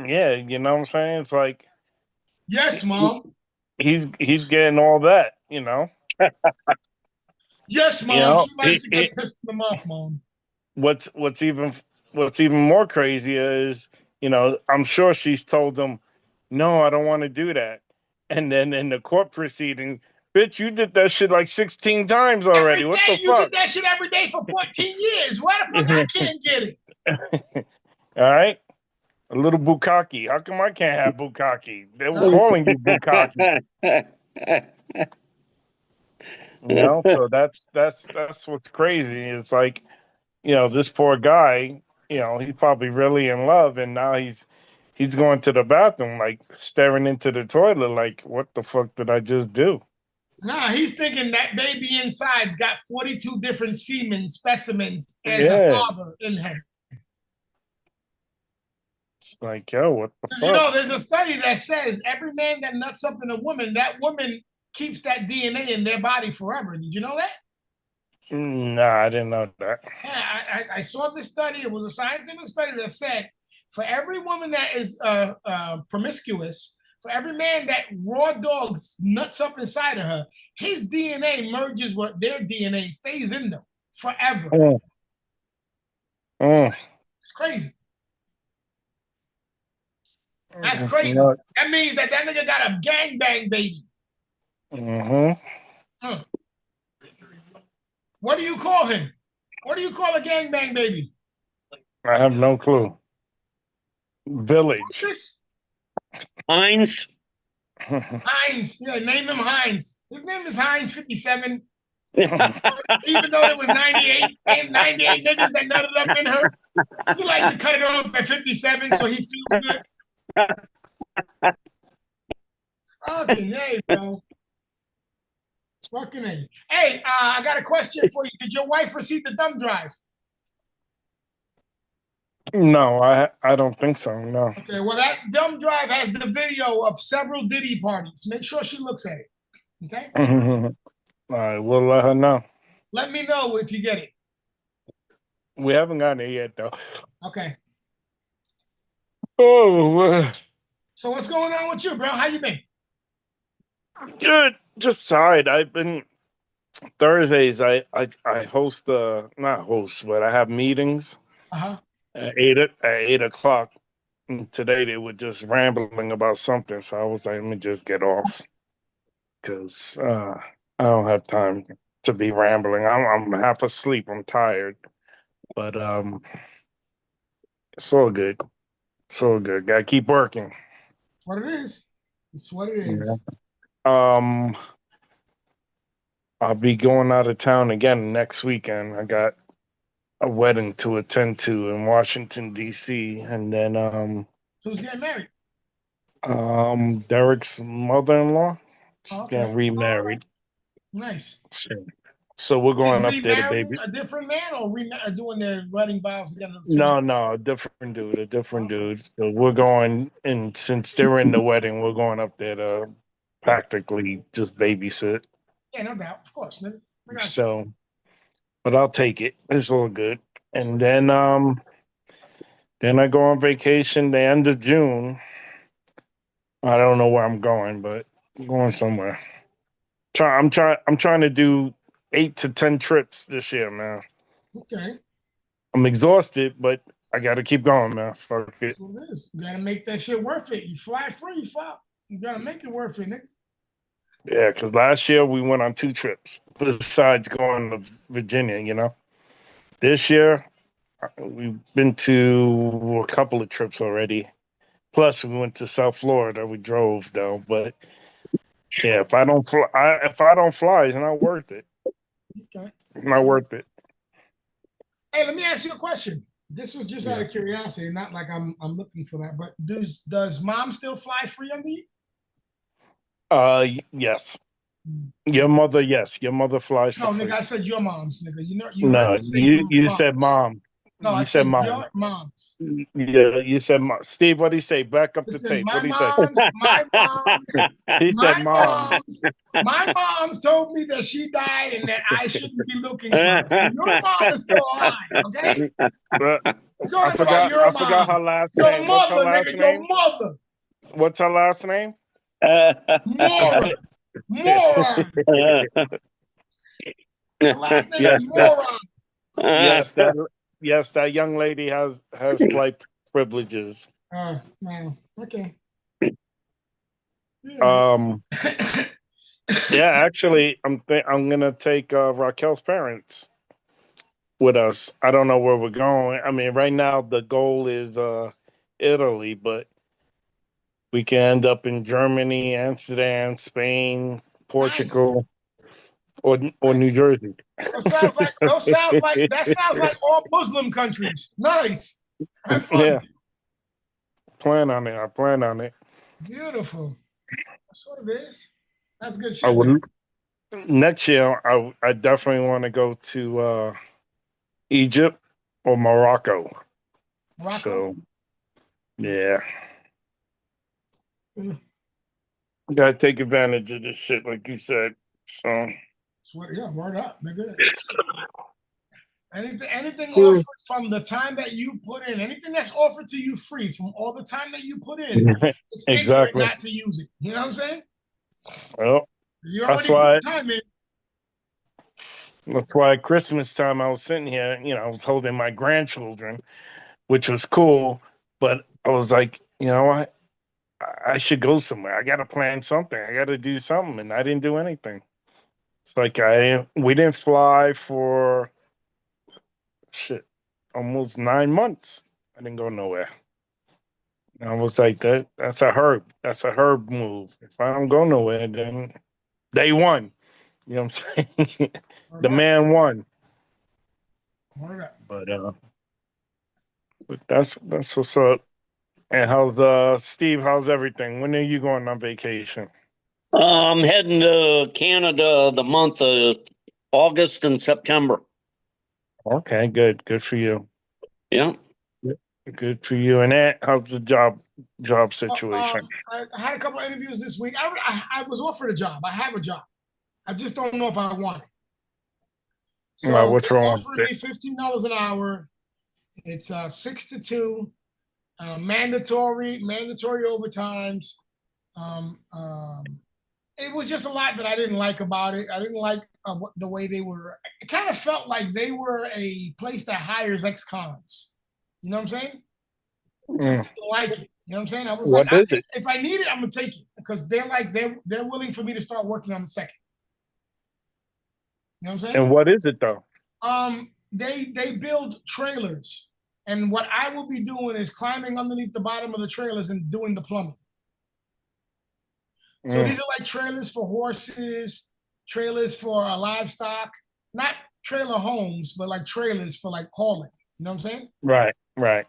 Yeah, you know what I'm saying? It's like Yes, mom. he's getting all that. Yes, mom. She likes to get pissed in the mouth, mom. What's even more crazy is, I'm sure she's told him, no, I don't want to do that. And then in the court proceedings, bitch, you did that shit like 16 times already. Every What day the you fuck? did that shit every day for 14 years. Why the fuck I can't get it? All right. A little bukkake. How come I can't have bukkake? They were calling you bukkake. So that's what's crazy. It's like, this poor guy, he's probably really in love, and now he's going to the bathroom, like staring into the toilet, like, what the fuck did I just do? Nah, he's thinking that baby inside's got 42 different semen specimens as a Yeah. father in heaven. It's like, yo, what the Because fuck? there's a study that says every man that nuts up in a woman, that woman keeps that DNA in their body forever. Did you know that? Nah, I didn't know that. Yeah, I saw this study. It was a scientific study that said for every woman that is promiscuous, for every man that raw dogs nuts up inside of her, his DNA merges with their DNA, stays in them forever. It's crazy. That's crazy. That means that nigga got a gangbang baby. Huh. What do you call him? What do you call a gangbang baby? I have no clue. Village. Heinz. Heinz. Yeah, name him Heinz. His name is Heinz 57. Even though it was 98 and 98 niggas that nutted up in her, he like to cut it off at 57 so he feels good. Fucking A, bro. Fucking A. Hey, I got a question for you. Did your wife receive the thumb drive? No, I don't think so. No. Okay, well, that thumb drive has the video of several Diddy parties. Make sure she looks at it. Okay? All right, we'll let her know. Let me know if you get it. We haven't gotten it yet, though. Okay. Oh, so what's going on with you, bro? How you been? Good. Just tired. I've been Thursdays. I host not host, but I have meetings at 8 o'clock. And today they were just rambling about something, so I was like, let me just get off because I don't have time to be rambling. I'm half asleep. I'm tired, but it's all good. It's all good. Gotta keep working. What it is. It's what it is. Yeah. I'll be going out of town again next weekend. I got a wedding to attend to in Washington, D.C. And then who's getting married? Derek's mother-in-law. She's getting remarried. Nice. So we're going up there to baby. A different man or doing their wedding vows again? No, a different dude. So we're going, and since they're in the wedding, we're going up there to practically just babysit. Yeah, no doubt. Of course. So, but I'll take it. It's all good. And then I go on vacation the end of June. I don't know where I'm going, but I'm going somewhere. I'm trying to do 8 to 10 trips this year, man. Okay. I'm exhausted, but I got to keep going, man. Fuck it. That's what it is. You got to make that shit worth it. You fly free, fuck. You got to make it worth it, nigga. Yeah, because last year we went on 2 trips besides going to Virginia, This year, we've been to a couple of trips already. Plus, we went to South Florida. We drove, though. But, yeah, if I don't fly, it's not worth it. Okay. It's not worth it. Hey, let me ask you a question. This was just out of curiosity, not like I'm looking for that. But does mom still fly free under you? Yes. Your mother, yes. Your mother flies No, for free. nigga, I said your mom's, nigga. You heard No, me say you mom's. said mom. No, I You said said mom. your mom's. Yeah, you said mom. Steve, what do you say? Back up the Listen, tape. my What do you say? mom's, my mom's, He said my moms. my mom's told me that she died and that I shouldn't be looking for her. So your mom is still alive, okay? But It's I only about your I forgot her mom. last Your name. What's her mother, last nigga, your name? mother. What's her last name? Moron. Moron. Her last name Yes, is Moron. yes, that young lady has flight privileges. No. Okay. Yeah. Yeah, actually, I'm gonna take Raquel's parents with us. I don't know where we're going. I mean, right now the goal is Italy, but we can end up in Germany, Amsterdam, Spain, Portugal, or New Nice. Jersey. That sounds like all Muslim countries. Nice. Have fun. Yeah. Plan on it. I plan on it. Beautiful. That's what it is. That's good shit. I man. would next year. I definitely want to go to Egypt or Morocco. Morocco? So, yeah. Yeah. Gotta take advantage of this shit, like you said. So, That's what, yeah, word up, nigga. Anything offered from the time that you put in, anything that's offered to you free from all the time that you put in, it's ignorant exactly. not to use it. You know what I'm saying? Well, You that's already why. put the time in. That's why at Christmas time I was sitting here. I was holding my grandchildren, which was cool. But I was like, you know what? I should go somewhere. I got to plan something. I got to do something, and I didn't do anything. It's like we didn't fly for shit almost 9 months. I didn't go nowhere. And I was like, that's a herb. That's a herb move. If I don't go nowhere, then they won. You know what I'm saying? The man won. Word up. But that's what's up. And how's Steve? How's everything? When are you going on vacation? I'm heading to Canada the month of August and September. Okay, good for you. Yeah. Good for you. And that, how's the job situation? I had a couple of interviews this week. I was offered a job. I have a job. I just don't know if I want it. So What's they're wrong offering with me $15 an hour. It's 6 to 2, mandatory overtimes. It was just a lot that I didn't like about it. I didn't like the way they were. It kind of felt like they were a place that hires ex-cons. You know what I'm saying? it? Just didn't like it. You know what I'm saying? I was What like, is it? if I need it, I'm gonna take it because they're willing for me to start working on the second. You know what I'm saying? And what is it though? They build trailers, and what I will be doing is climbing underneath the bottom of the trailers and doing the plumbing. So these are like trailers for horses, trailers for livestock, not trailer homes, but like trailers for like hauling. You know what I'm saying? Right.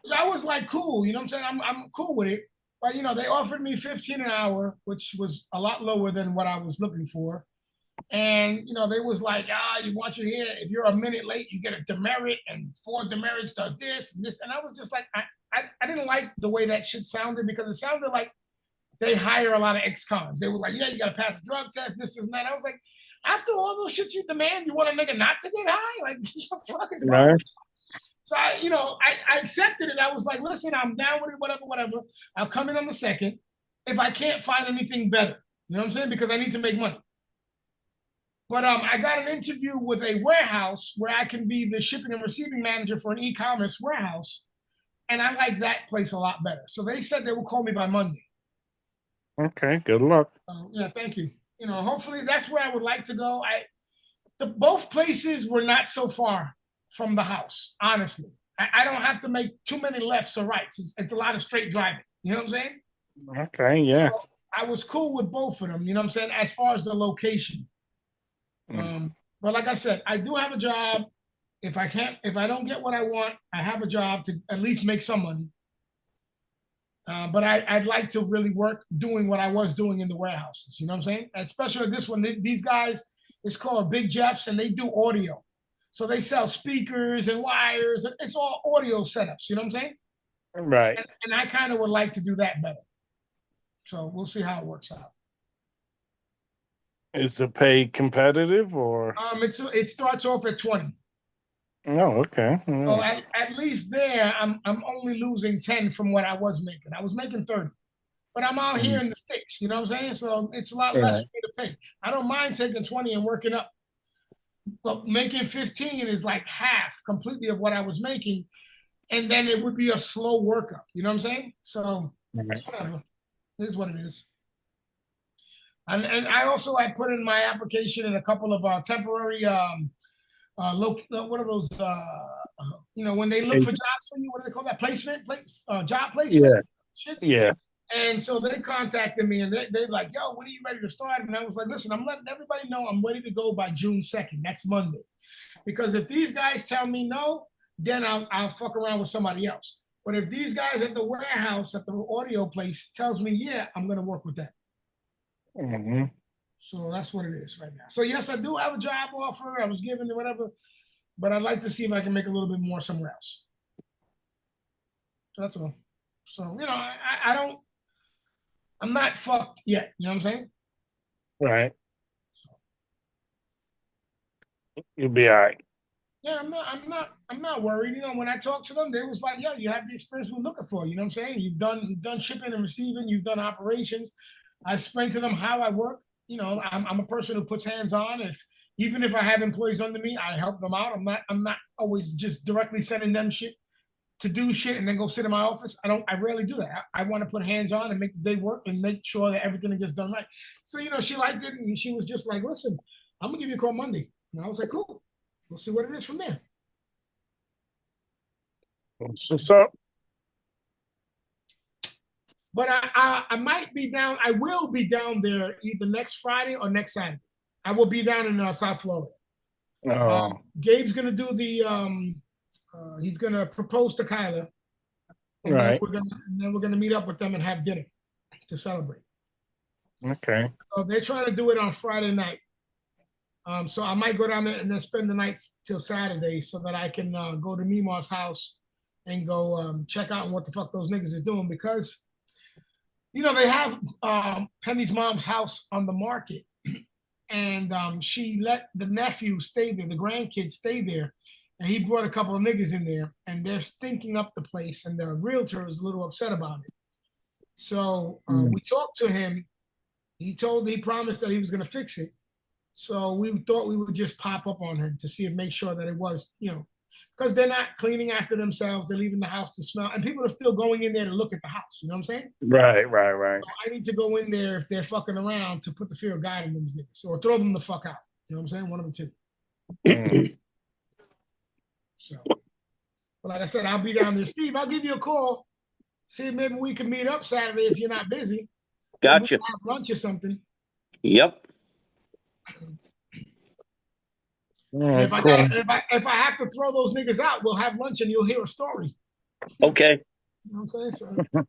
So I was like, cool. You know what I'm saying? I'm cool with it. But they offered me 15 an hour, which was a lot lower than what I was looking for. And they was like, you want your hair. If you're a minute late, you get a demerit, and 4 demerits does this and this. And I was just like, I didn't like the way that shit sounded because it sounded like they hire a lot of ex-cons. They were like, yeah, you got to pass a drug test, this and that. I was like, after all those shit you demand, you want a nigga not to get high? Like, what the fuck is wrong with you? So I accepted it. I was like, listen, I'm down with it, whatever. I'll come in on the second if I can't find anything better. You know what I'm saying? Because I need to make money. But I got an interview with a warehouse where I can be the shipping and receiving manager for an e-commerce warehouse. And I like that place a lot better. So they said they will call me by Monday. Okay, good luck. Yeah, thank you. Hopefully that's where I would like to go. Both places were not so far from the house, honestly. I don't have to make too many lefts or rights. It's a lot of straight driving. You know what I'm saying? Okay, yeah. So I was cool with both of them, you know what I'm saying, as far as the location. But like I said, I do have a job. if I don't get what I want, I have a job to at least make some money. But I'd like to really work doing what I was doing in the warehouses. You know what I'm saying? Especially this one. These guys, it's called Big Jeffs, and they do audio. So they sell speakers and wires. And it's all audio setups. You know what I'm saying? Right. And I kind of would like to do that better. So we'll see how it works out. Is the pay competitive or? It starts off at 20. Oh, okay. So at least there, I'm only losing 10 from what I was making. I was making 30, but I'm out here in the sticks. You know what I'm saying? So it's a lot less for me to pay. I don't mind taking 20 and working up, but making 15 is like half completely of what I was making, and then it would be a slow workup. You know what I'm saying? So whatever, it is what it is. And I also I put in my application in a couple of temporary what are those when they look for jobs for you, what do they call that, job placement? Yeah. And so they contacted me, and they're like, yo, when are you ready to start? And I was like, listen, I'm letting everybody know I'm ready to go by June 2nd. That's Monday. Because if these guys tell me no, then I'll fuck around with somebody else. But if these guys at the warehouse, at the audio place tells me, yeah, I'm going to work with that. Mm-hmm. So that's what it is right now. So yes, I do have a job offer. I was given whatever, but I'd like to see if I can make a little bit more somewhere else. So that's all. So, I'm not fucked yet. You know what I'm saying? Right. You'll be all right. Yeah, I'm not worried. When I talked to them, they was like, yeah, you have the experience we're looking for. You know what I'm saying? You've done shipping and receiving, you've done operations. I explained to them how I work. I'm a person who puts hands on. Even if I have employees under me, I help them out. I'm not always just directly sending them shit to do shit and then go sit in my office. I rarely do that. I want to put hands on and make the day work and make sure that everything gets done right. So, she liked it, and she was just like, listen, I'm gonna give you a call Monday. And I was like, cool. We'll see what it is from there. What's up? But I might be down. I will be down there either next Friday or next Saturday. I will be down in South Florida. Gabe's gonna do the he's gonna propose to Kyla, and right. then we're gonna meet up with them and have dinner to celebrate. Okay. So they're trying to do it on Friday night. So I might go down there and then spend the night till Saturday so that I can go to Mimar's house and go check out what the fuck those niggas is doing, because they have Penny's mom's house on the market, and she let the nephew stay there, the grandkids stay there, and he brought a couple of niggas in there, and they're stinking up the place, and the realtor is a little upset about it. So we talked to him. He promised that he was going to fix it. So we thought we would just pop up on him to make sure that it was, because they're not cleaning after themselves. They're leaving the house to smell, and people are still going in there to look at the house. You know what I'm saying? Right. So I need to go in there if they're fucking around to put the fear of God in them niggas, or throw them the fuck out. You know what I'm saying? One of the two. So, but like I said, I'll be down there. Steve, I'll give you a call. See if maybe we can meet up Saturday if you're not busy. Gotcha. Have lunch or something. Yep. Right, if I have to throw those niggas out, we'll have lunch and you'll hear a story. Okay. You know what I'm saying? So I'm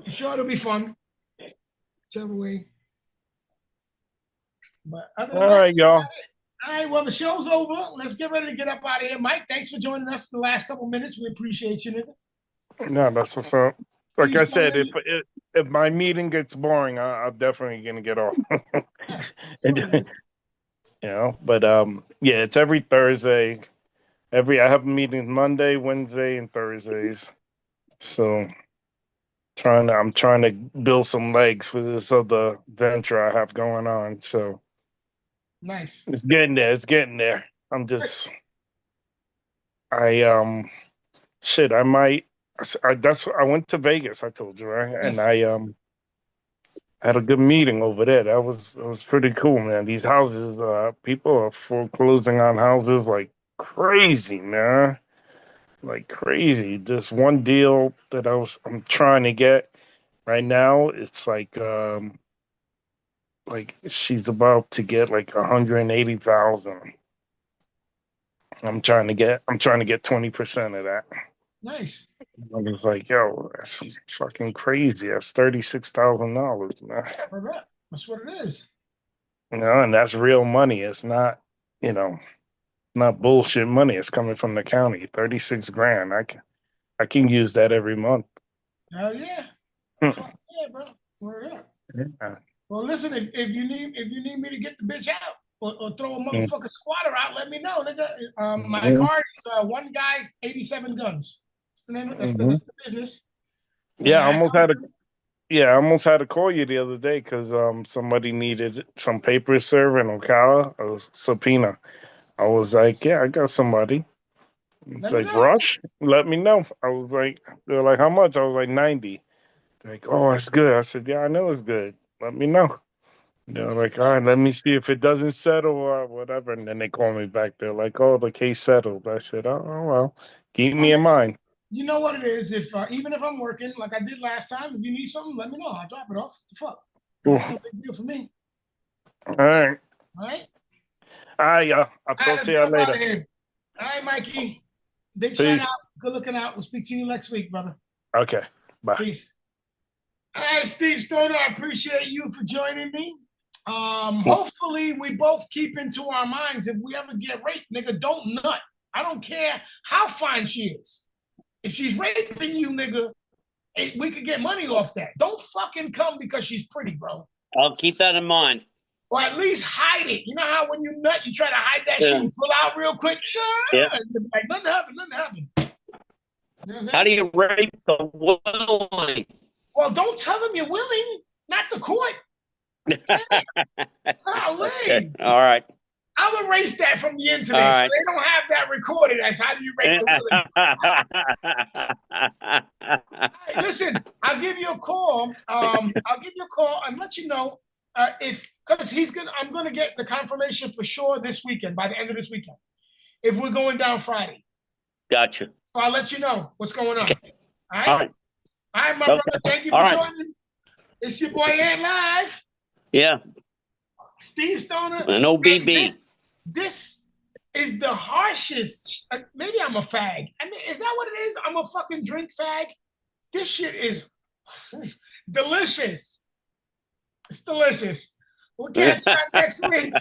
sure it'll be fun. Whichever way. But other than all right, y'all. All right, well, the show's over. Let's get ready to get up out of here. Mike, thanks for joining us the last couple minutes. We appreciate you, nigga. No, that's what's up. Like I said, if my meeting gets boring, I'm definitely gonna get off. But yeah, it's every Thursday. I have meetings Monday, Wednesday, and Thursdays. So I'm trying to build some legs for this other venture I have going on. So nice. It's getting there. I went to Vegas, I told you, right? Yes. And I had a good meeting over there. It was pretty cool, man. These houses, people are foreclosing on houses like crazy, man. Like crazy. This one deal that I'm trying to get right now, it's like she's about to get like 180,000. I'm trying to get 20% of that. Nice. I was like, yo, that's fucking crazy. That's $36,000, man. That's what it is. You know, and that's real money. It's not, you know, not bullshit money. It's coming from the county. 36 grand. I can use that every month. Hell yeah. Hmm. Fuck yeah, bro. Word up. Yeah. Well, listen, if you need me to get the bitch out or throw a Mm. motherfucking squatter out, let me know, nigga. My Mhm. card is one guy's 87 guns. That's the name. That's Mhm. the business. Yeah, And I almost had to call you the other day because somebody needed some papers served in Ocala, a subpoena. I was like, yeah, I got somebody. It's let me like, know. Rush, let me know. I was like, they're like, how much? I was like, 90. They're like, oh, it's good. I said, yeah, I know it's good. Let me know. They're like, all right, let me see if it doesn't settle or whatever. And then they call me back. They're like, oh, the case settled. I said, oh well, keep me in mind. You know what it is. If even if I'm working like I did last time, if you need something, let me know. I'll drop it off. The fuck. Cool. Ain't no big deal for me. All right. All right. All right, yeah. I'll All right, talk let's to get you up out of later. here. All right, Mikey. Big shout Peace. out. Good looking out. We'll speak to you next week, brother. Okay. Bye. Peace. All right, Steve Stoner, I appreciate you for joining me. Hopefully we both keep into our minds if we ever get raped, nigga, don't nut. I don't care how fine she is. If she's raping you, nigga, we could get money off that. Don't fucking come because she's pretty, bro. I'll keep that in mind. Or at least hide it. You know how when you nut, you try to hide that Yeah. shit, you pull out real quick. Yeah. Like nothing happened. You know what I'm How saying? do you rape the willing? Well, don't tell them you're willing, not the court. Golly. Okay. All right. I'll erase that from the internet. All So right. they don't have that recorded as how do you rape the willing. Hey, listen, I'll give you a call. I'll give you a call and let you know if because I'm gonna get the confirmation for sure this weekend, by the end of this weekend. If we're going down Friday. Gotcha. So I'll let you know what's going on. Okay. All right. All right. All right, my Okay. brother. Thank you All for right. joining. It's your boy Ant Live. Yeah. Steve Stoner. An OBB. And this is the harshest. Maybe I'm a fag. I mean, is that what it is? I'm a fucking drink fag. This shit is delicious. It's delicious. We'll catch you next week.